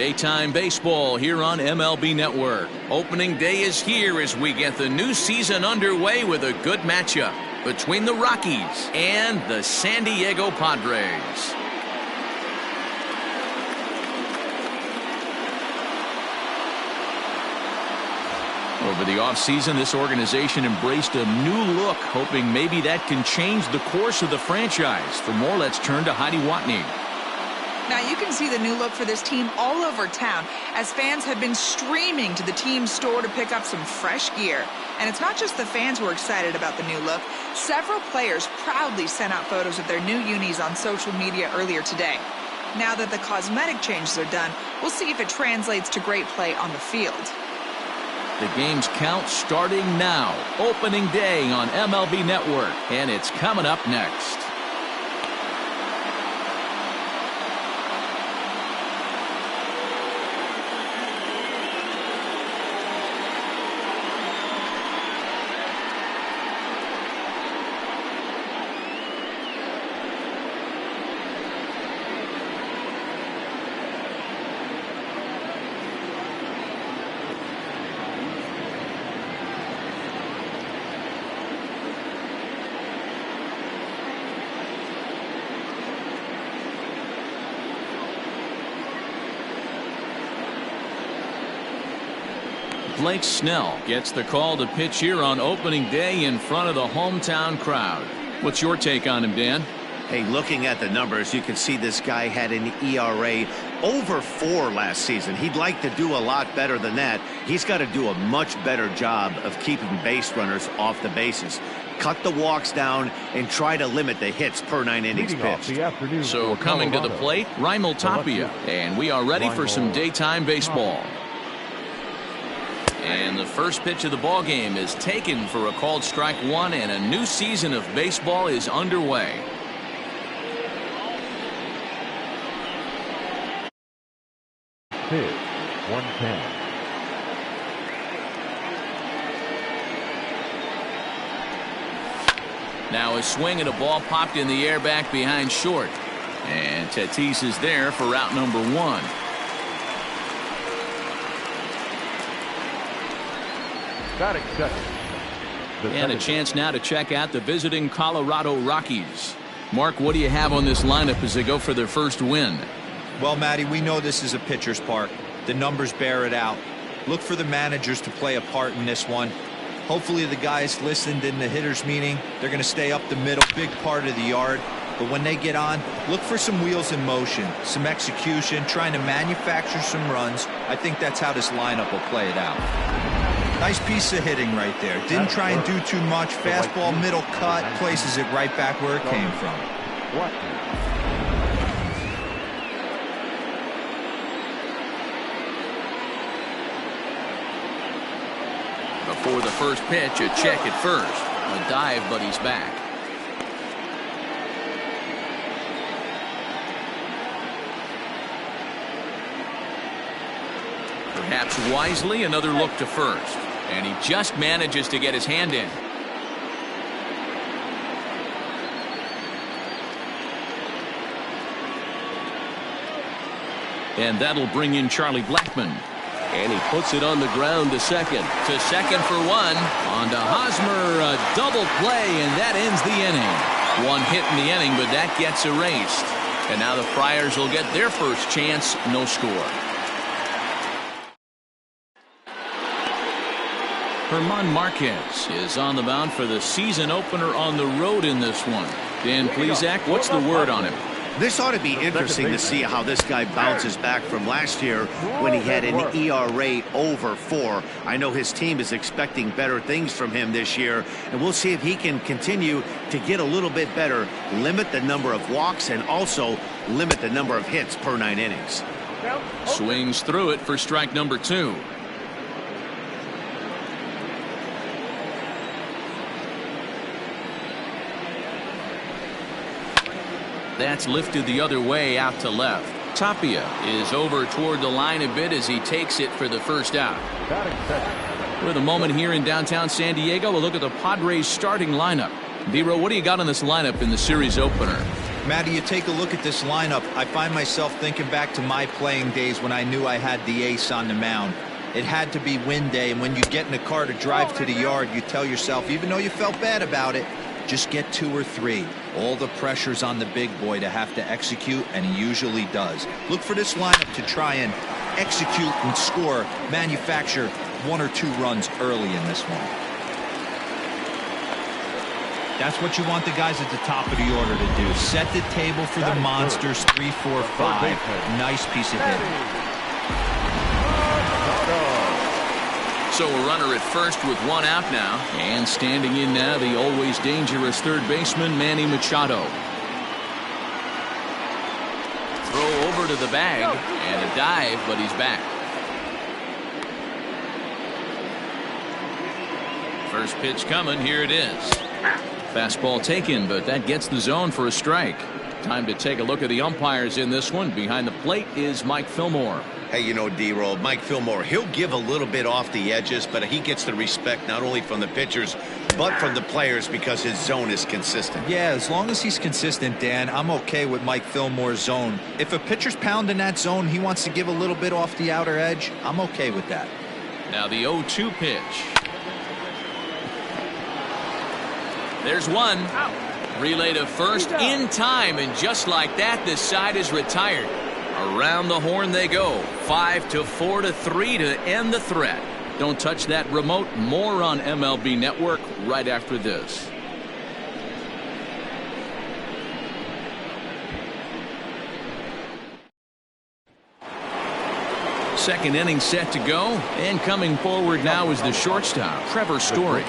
Daytime baseball here on MLB Network. Opening day is here as we get the new season underway with a good matchup between the Rockies and the San Diego Padres. Over the offseason, this organization embraced a new look, hoping maybe that can change the course of the franchise. For more, let's turn to Heidi Watney. Now you can see the new look for this team all over town as fans have been streaming to the team's store to pick up some fresh gear. And it's not just the fans who are excited about the new look. Several players proudly sent out photos of their new unis on social media earlier today. Now that the cosmetic changes are done, we'll see if it translates to great play on the field. The game's count starting now. Opening day on MLB Network, and it's coming up next. Blake Snell gets the call to pitch here on opening day in front of the hometown crowd. What's your take on him, Dan? Hey, looking at the numbers, you can see this guy had an ERA over 4 last season. He'd like to do a lot better than that. He's got to do a much better job of keeping base runners off the bases. Cut the walks down and try to limit the hits per 9 innings pitched. So coming to the plate, Raimel Tapia. And we are ready for some daytime baseball. And the first pitch of the ball game is taken for a called strike one, and a new season of baseball is underway. Pitch 110. Now a swing and a ball popped in the air back behind short. And Tatis is there for route number 1. Batting second. And a chance now to check out the visiting Colorado Rockies. Mark, what do you have on this lineup as they go for their first win? Well, Matty, we know this is a pitcher's park. The numbers bear it out. Look for the managers to play a part in this one. Hopefully the guys listened in the hitters meeting. They're going to stay up the middle, big part of the yard. But when they get on, look for some wheels in motion, some execution, trying to manufacture some runs. I think that's how this lineup will play it out. Nice piece of hitting right there. Didn't try and do too much. Fastball, middle cut, places it right back where it came from. Before the first pitch, a check at first. A dive, but he's back. Perhaps wisely, another look to first. And he just manages to get his hand in. And that'll bring in Charlie Blackmon. And he puts it on the ground to second. To second for one. On to Hosmer, a double play, and that ends the inning. One hit in the inning, but that gets erased. And now the Friars will get their first chance, no score. German Marquez is on the mound for the season opener on the road in this one. Dan Plesac, what's the word on him? This ought to be interesting to see how this guy bounces back from last year when he had an ERA over 4. I know his team is expecting better things from him this year, and we'll see if he can continue to get a little bit better, limit the number of walks, and also limit the number of hits per 9 innings. Swings through it for strike number 2. That's lifted the other way out to left. Tapia is over toward the line a bit as he takes it for the first out. With a moment here in downtown San Diego, we'll look at the Padres starting lineup. D-Row, what do you got on this lineup in the series opener? Matty, you take a look at this lineup. I find myself thinking back to my playing days when I knew I had the ace on the mound. It had to be win day, and when you get in a car to drive to the yard, you tell yourself, even though you felt bad about it, just get 2 or 3. All the pressure's on the big boy to have to execute, and he usually does. Look for this lineup to try and execute and score, manufacture 1 or 2 runs early in this one. That's what you want the guys at the top of the order to do. Set the table for the monsters. 3, 4, 5. Nice piece of hitting. So a runner at first with 1 out now. And standing in now, the always dangerous third baseman, Manny Machado. Throw over to the bag and a dive, but he's back. First pitch coming. Here it is. Fastball taken, but that gets the zone for a strike. Time to take a look at the umpires in this one. Behind the plate is Mike Fillmore. Hey, you know, D-Roll, Mike Fillmore, he'll give a little bit off the edges, but he gets the respect not only from the pitchers, but from the players because his zone is consistent. Yeah, as long as he's consistent, Dan, I'm okay with Mike Fillmore's zone. If a pitcher's pounding that zone, he wants to give a little bit off the outer edge, I'm okay with that. Now the 0-2 pitch. There's one. Relay to first in time, and just like that, this side is retired. Around the horn they go. 5-4 to 3 to end the threat. Don't touch that remote. More on MLB Network right after this. Second inning set to go, and coming forward now is the shortstop, Trevor Story.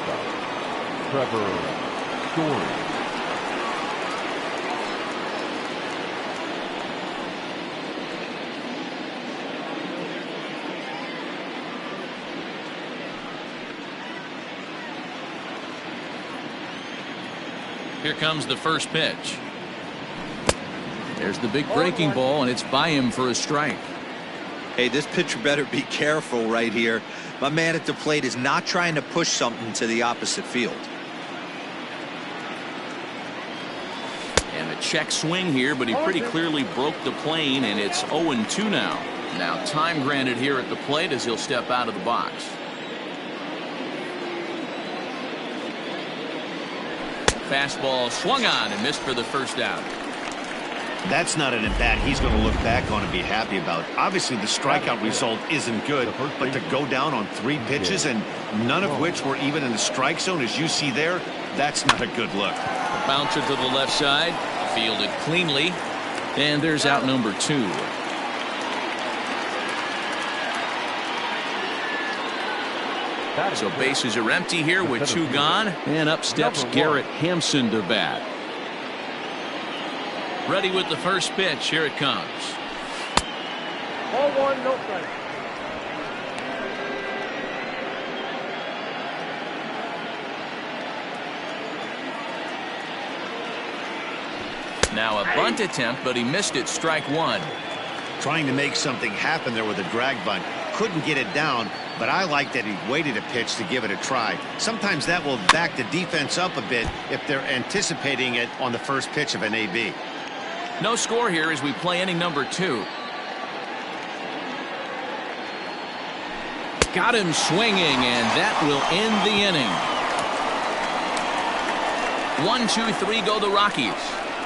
Trevor Story. Here comes the first pitch. There's the big breaking ball, and it's by him for a strike. Hey, this pitcher better be careful right here. My man at the plate is not trying to push something to the opposite field. And a check swing here, but he pretty clearly broke the plane, and it's 0-2 now. Now time granted here at the plate as he'll step out of the box. Fastball swung on and missed for the first out. That's not an at-bat he's going to look back on and be happy about. Obviously, the strikeout result isn't good, but to go down on 3 pitches and none of which were even in the strike zone, as you see there, that's not a good look. Bouncer to the left side, fielded cleanly, and there's out number 2. So bases are empty here with 2 gone, and up steps Garrett Hampson to bat. Ready with the first pitch. Here it comes. Ball 1, no strike. Now a bunt attempt, but he missed it. Strike 1. Trying to make something happen there with a drag bunt. Couldn't get it down, but I like that he waited a pitch to give it a try. Sometimes that will back the defense up a bit if they're anticipating it on the first pitch of an AB. No score here as we play inning number 2. Got him swinging, and that will end the inning. 1, 2, 3 go the Rockies.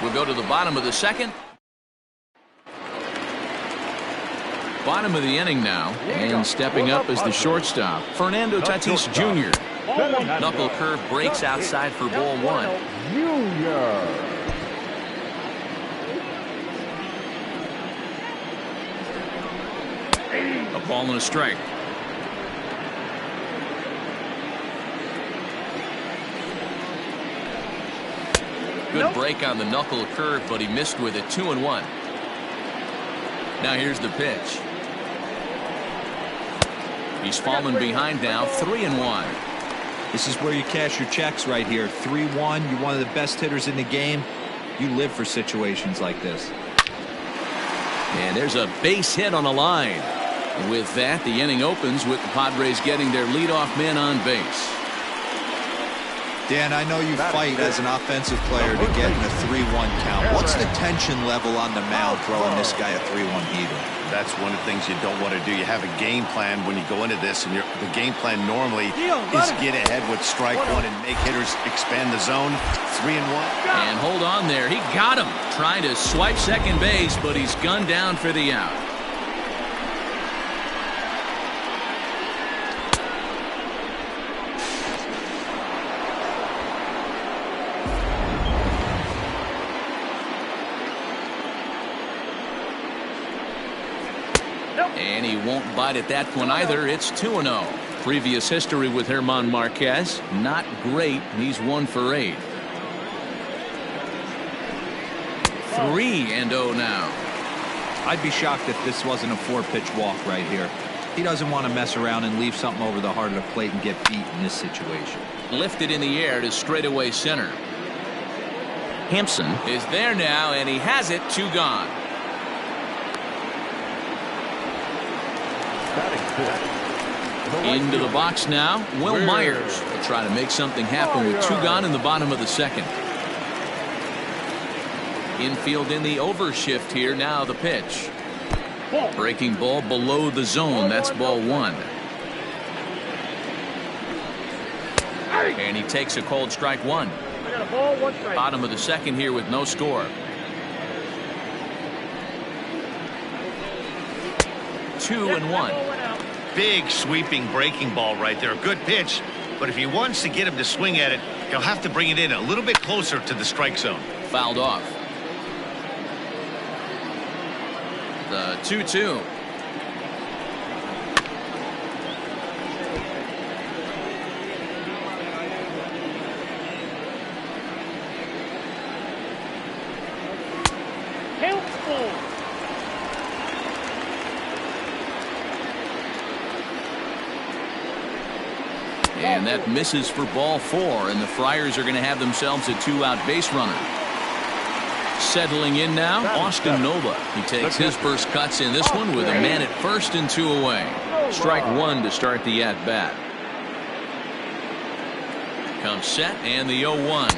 We'll go to the bottom of the second. Bottom of the inning now, and stepping up is the shortstop, Fernando Tatis Jr. Knuckle curve breaks outside for ball 1. Junior. A ball and a strike. Good break on the knuckle curve, but he missed with it. 2-1. Now here's the pitch. He's fallen behind now. 3-1. This is where you cash your checks right here. 3-1. You're one of the best hitters in the game. You live for situations like this. And there's a base hit on the line. With that, the inning opens with the Padres getting their leadoff man on base. Dan, I know you fight as an offensive player to get in a 3-1 count. What's the tension level on the mound throwing this guy a 3-1 heater? That's one of the things you don't want to do. You have a game plan when you go into this, and the game plan normally is get ahead with strike one and make hitters expand the zone. 3-1. And hold on there. He got him. Trying to swipe second base, but he's gunned down for the out. And he won't bite at that one either. It's 2-0. Previous history with German Marquez, not great. He's 1 for 8. 3-0 now. I'd be shocked if this wasn't a 4-pitch walk right here. He doesn't want to mess around and leave something over the heart of the plate and get beat in this situation. Lifted in the air to straightaway center. Hampson is there now, and he has it. 2 gone. Into the box now, Will Myers will try to make something happen with 2 gone in the bottom of the second. Infield in the overshift here. Now the pitch. Breaking ball below the zone. That's ball 1. And he takes a cold strike 1. Bottom of the second here with no score. 2-1. Big sweeping breaking ball right there. A good pitch, but if he wants to get him to swing at it, he'll have to bring it in a little bit closer to the strike zone. Fouled off. The 2-2. And that misses for ball 4, and the Friars are going to have themselves a 2-out base runner. Settling in now, Austin Nova. He takes his first cuts in this one with a man at first and 2 away. Strike 1 to start the at-bat. Comes set, and the 0-1.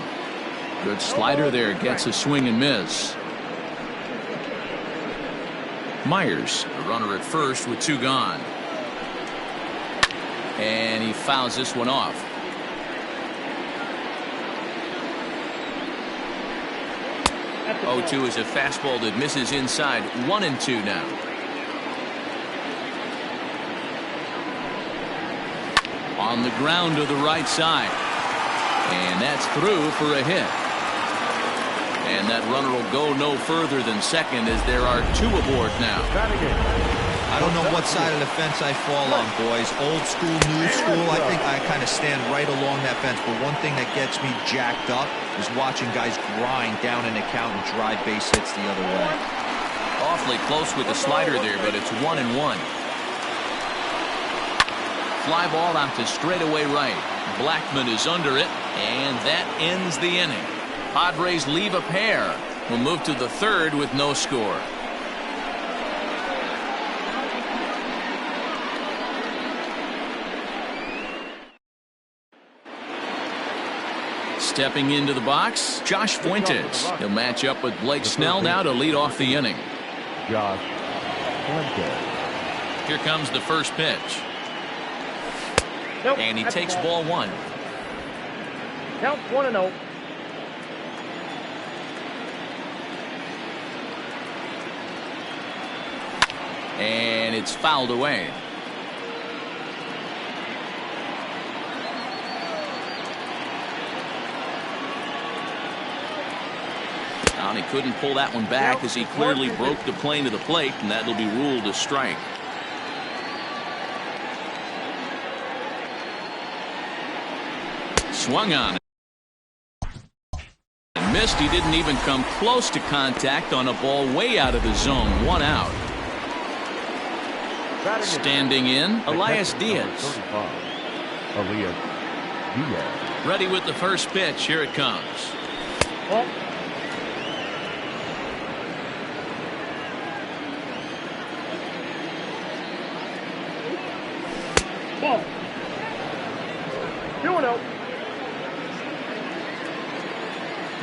Good slider there, gets a swing and miss. Myers, the runner at first with 2 gone. And he fouls this one off. 0-2 is a fastball that misses inside. 1-2 now. On the ground to the right side. And that's through for a hit. And that runner will go no further than second as there are 2 aboard now. I don't know what side of the fence I fall on, boys. Old school, new school. I think I kind of stand right along that fence. But one thing that gets me jacked up is watching guys grind down an account and drive base hits the other way. Awfully close with the slider there, but it's 1-1. Fly ball out to straightaway right. Blackman is under it, and that ends the inning. Padres leave a pair. We'll move to the 3rd with no score. Stepping into the box, Josh Fuentes. He'll match up with Blake Snell now to lead off the inning. Josh Fuentes. Here comes the first pitch. And he takes ball 1. Count 1-0. And it's fouled away. And he couldn't pull that one back as he clearly broke the plane of the plate, and that'll be ruled a strike. Swung on it. And missed. He didn't even come close to contact on a ball way out of the zone. 1 out. Standing in, Elias Diaz. Elias Diaz. Ready with the first pitch. Here it comes. Ball. 2-0.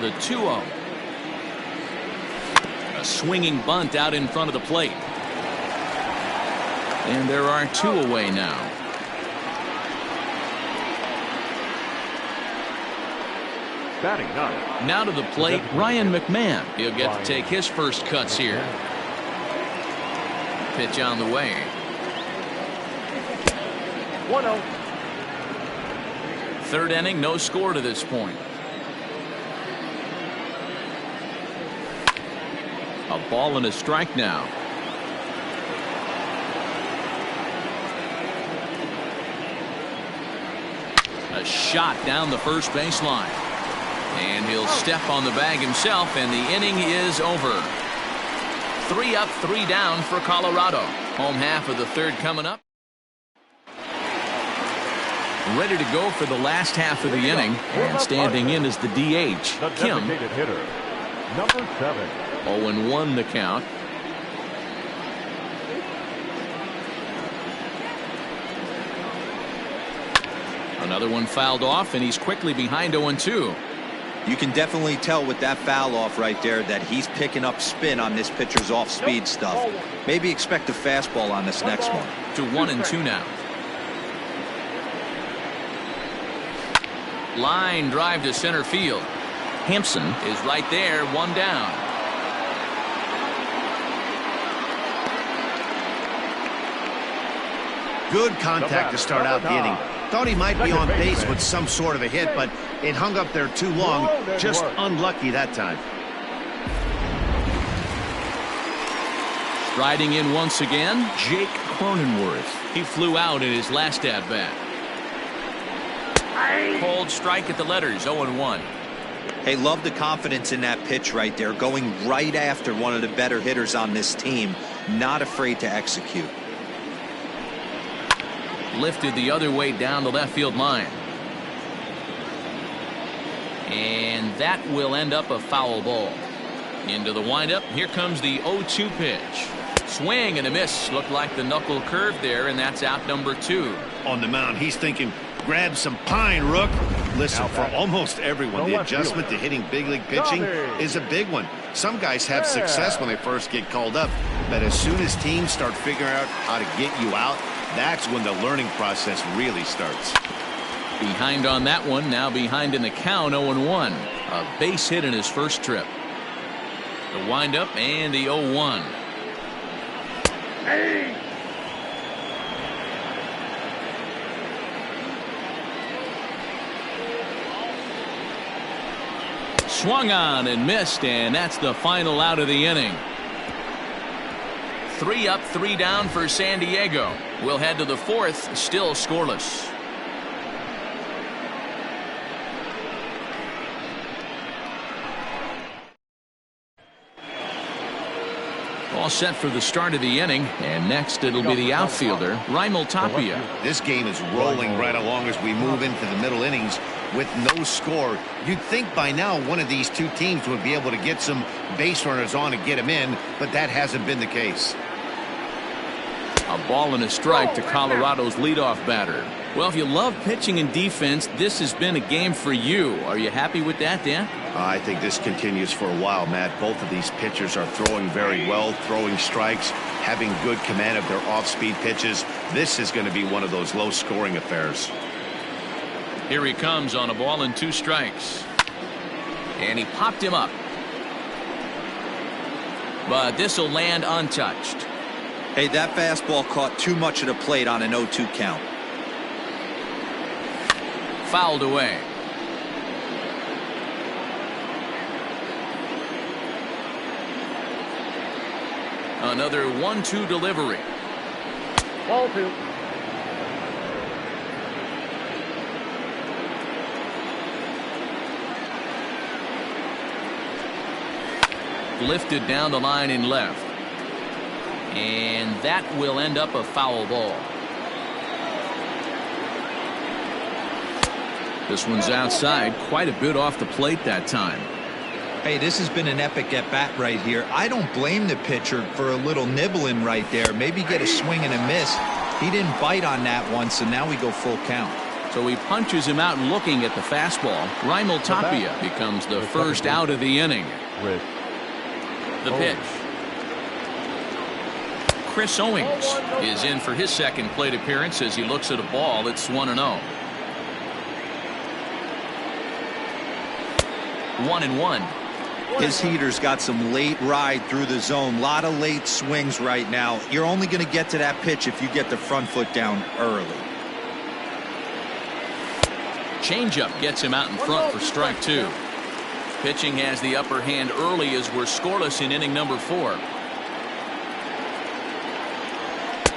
The 2-0. A swinging bunt out in front of the plate. And there are 2 away now. Batting ninth. Now to the plate, Ryan McMahon. He'll get to take his first cuts here. Pitch on the way. 1-0. Third inning, no score to this point. A ball and a strike now. A shot down the first baseline. And he'll step on the bag himself, and the inning is over. 3 up, 3 down for Colorado. Home half of the third coming up. Ready to go for the last half of the inning, and standing in is the DH, The Kim. designated hitter, number 7. 0-1 the count. Another one fouled off, and he's quickly behind 0-2. You can definitely tell with that foul off right there that he's picking up spin on this pitcher's off-speed stuff. Maybe expect a fastball on this next one. To 1-2 now. Line drive to center field. Hampson is right there, 1 down. Good contact to start out the inning. Thought he might be on base with some sort of a hit, but it hung up there too long. Just unlucky that time. Riding in once again, Jake Cronenworth. He flew out in his last at-bat. Cold strike at the letters, 0-1. Hey, love the confidence in that pitch right there, going right after one of the better hitters on this team. Not afraid to execute. Lifted the other way down the left field line. And that will end up a foul ball. Into the windup. Here comes the 0-2 pitch. Swing and a miss. Looked like the knuckle curve there, and that's out number 2. On the mound, he's thinking, grab some pine, Rook. Listen, for almost everyone, the adjustment to hitting big league pitching is a big one. Some guys have success when they first get called up, but as soon as teams start figuring out how to get you out, that's when the learning process really starts. Behind on that one, now behind in the count, 0-1. A base hit in his first trip. The windup and the 0-1. Hey! Swung on and missed, and that's the final out of the inning. 3 up, 3 down for San Diego. We'll head to the 4th, still scoreless. All set for the start of the inning, and next it'll be the outfielder, Raimel Tapia. This game is rolling right along as we move into the middle innings with no score. You'd think by now one of these two teams would be able to get some base runners on and get them in, but that hasn't been the case. A ball and a strike to Colorado's leadoff batter. Well, if you love pitching and defense, this has been a game for you. Are you happy with that, Dan? I think this continues for a while, Matt. Both of these pitchers are throwing very well, throwing strikes, having good command of their off-speed pitches. This is going to be one of those low-scoring affairs. Here he comes on a ball and 2 strikes. And he popped him up. But this will land untouched. Hey, that fastball caught too much of the plate on an 0-2 count. Fouled away. Another 1-2 delivery. Ball 2. Lifted down the line in left. And that will end up a foul ball. This one's outside, quite a bit off the plate that time. Hey, this has been an epic at-bat right here. I don't blame the pitcher for a little nibbling right there. Maybe get a swing and a miss. He didn't bite on that one, so now we go full count. So he punches him out looking at the fastball. Raimel Tapia becomes the first out of the inning. The pitch. Chris Owings is in for his second plate appearance as he looks at a ball. It's 1-0. 1-1. His heater's got some late ride through the zone. A lot of late swings right now. You're only going to get to that pitch if you get the front foot down early. Changeup gets him out in front for strike 2. Pitching has the upper hand early as we're scoreless in inning number 4.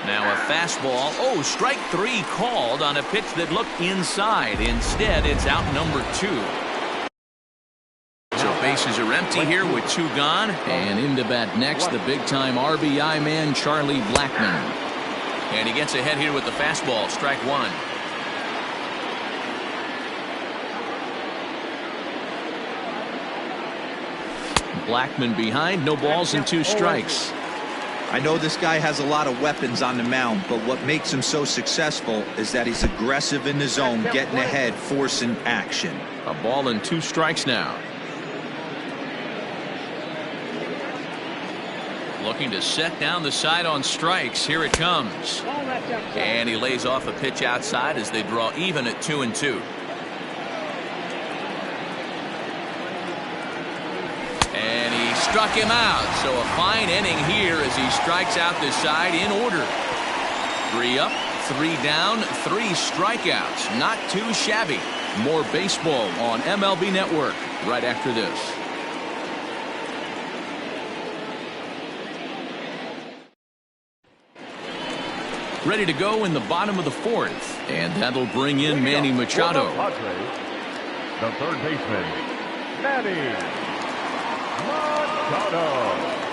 Now a fastball. Oh, strike 3 called on a pitch that looked inside. Instead, it's out number 2. So bases are empty here with 2 gone. And into bat next, the big-time RBI man, Charlie Blackmon. And he gets ahead here with the fastball. Strike 1. Blackmon behind, no balls and 2 strikes. I know this guy has a lot of weapons on the mound, but what makes him so successful is that he's aggressive in the zone, getting ahead, forcing action. A ball and 2 strikes now. Looking to set down the side on strikes. Here it comes. And he lays off a pitch outside as they draw even at 2-2. And he struck him out. So a fine inning here as he strikes out this side in order. 3 up, 3 down, 3 strikeouts. Not too shabby. More baseball on MLB Network right after this. Ready to go in the bottom of the 4th. And that'll bring in Manny Machado. The third baseman, Manny Machado.